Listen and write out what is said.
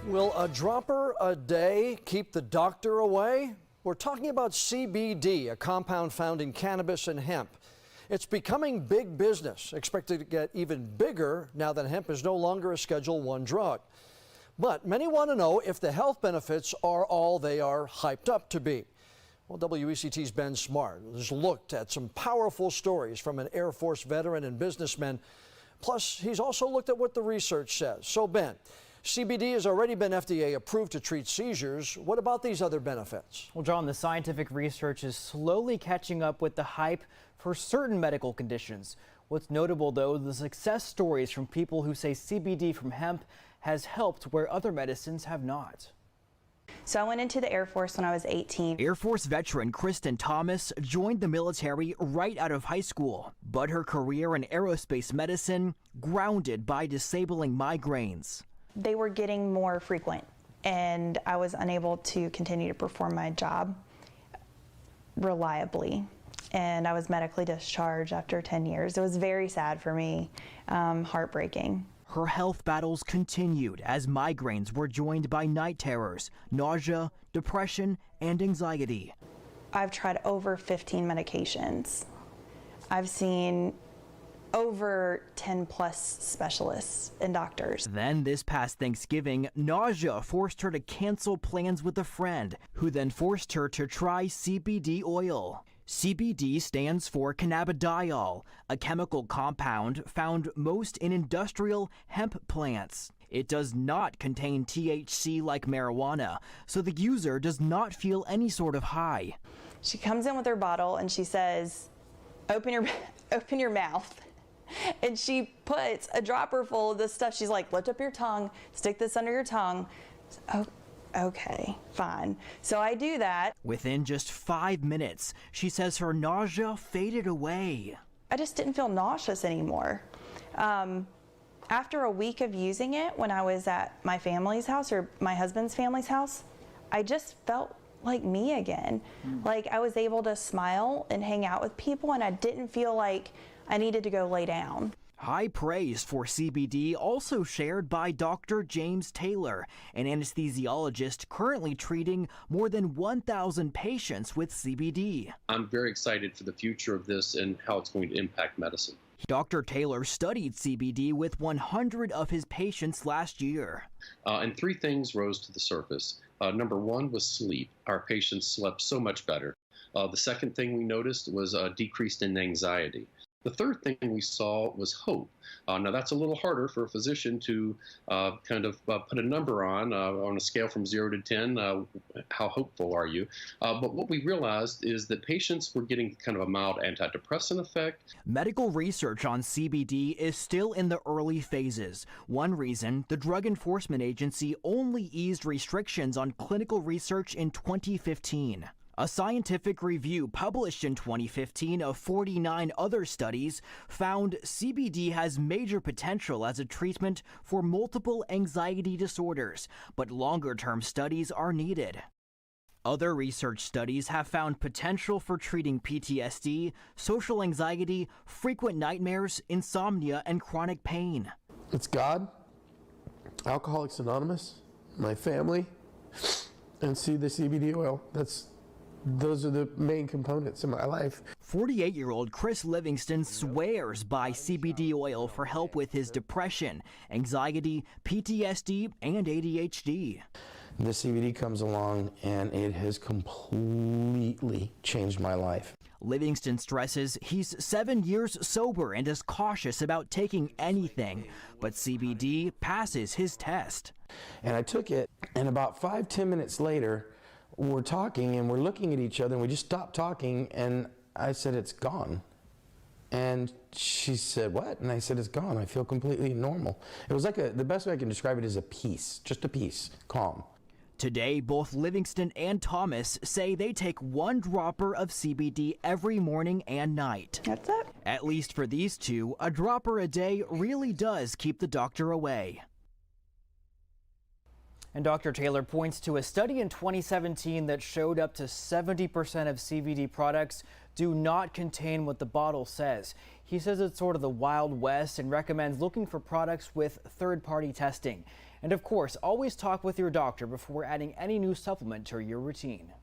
Will a dropper a day keep the doctor away? We're talking about CBD, a compound found in cannabis and hemp. It's becoming big business, expected to get even bigger now that hemp is no longer a Schedule I drug. But many want to know if the health benefits are all they are hyped up to be. Well, WECT's Ben Smart has looked at some powerful stories from an Air Force veteran and businessman. Plus, he's also looked at what the research says. So, Ben, CBD has already been FDA approved to treat seizures. What about these other benefits? Well, John, the scientific research is slowly catching up with the hype for certain medical conditions. What's notable, though, the success stories from people who say CBD from hemp has helped where other medicines have not. So I went into the Air Force when I was 18. Air Force veteran Kristen Thomas joined the military right out of high school, but her career in aerospace medicine grounded by disabling migraines. They were getting more frequent, and I was unable to continue to perform my job reliably. And I was medically discharged after 10 years. It was very sad for me, heartbreaking. Her health battles continued as migraines were joined by night terrors, nausea, depression, and anxiety. I've tried over 15 medications. I've seen over 10 plus specialists and doctors. Then this past Thanksgiving, nausea forced her to cancel plans with a friend, who then forced her to try CBD oil. CBD stands for cannabidiol, a chemical compound found most in industrial hemp plants. It does not contain THC like marijuana, so the user does not feel any sort of high. She comes in with her bottle and she says, open your mouth. And she puts a dropper full of this stuff. She's like, lift up your tongue, stick this under your tongue. Oh, okay, fine. So I do that. Within just 5 minutes, she says her nausea faded away. I just didn't feel nauseous anymore. After a week of using it, when I was at my family's house or my husband's family's house, I just felt like me again. Like I was able to smile and hang out with people, and I didn't feel like I needed to go lay down. High praise for CBD also shared by Dr. James Taylor, an anesthesiologist currently treating more than 1,000 patients with CBD. I'm very excited for the future of this and how it's going to impact medicine. Dr. Taylor studied CBD with 100 of his patients last year. And three things rose to the surface. Number one was sleep. Our patients slept so much better. The second thing we noticed was decreased in anxiety. The third thing we saw was hope. Now that's a little harder for a physician to put a number on a scale from 0 to 10, how hopeful are you? But what we realized is that patients were getting kind of a mild antidepressant effect. Medical research on CBD is still in the early phases. One reason, the Drug Enforcement Agency only eased restrictions on clinical research in 2015. A scientific review published in 2015 of 49 other studies found CBD has major potential as a treatment for multiple anxiety disorders, but longer-term studies are needed. Other research studies have found potential for treating PTSD, social anxiety, frequent nightmares, insomnia, and chronic pain. It's God, Alcoholics Anonymous, my family, and see the CBD oil. Those are the main components in my life. 48-year-old Chris Livingston swears by CBD oil for help with his depression, anxiety, PTSD, and ADHD. The CBD comes along and it has completely changed my life. Livingston stresses he's 7 years sober and is cautious about taking anything, but CBD passes his test. And I took it, and about 5-10 minutes later, we're talking and we're looking at each other and we just stopped talking, and I said, it's gone. And she said, what? And I said, it's gone. I feel completely normal. It was like the best way I can describe it is a peace, just a peace, calm. Today, both Livingston and Thomas say they take 1 dropper of CBD every morning and night. That's it. At least for these two, a dropper a day really does keep the doctor away. And Dr. Taylor points to a study in 2017 that showed up to 70% of CBD products do not contain what the bottle says. He says it's sort of the Wild West and recommends looking for products with third-party testing. And of course, always talk with your doctor before adding any new supplement to your routine.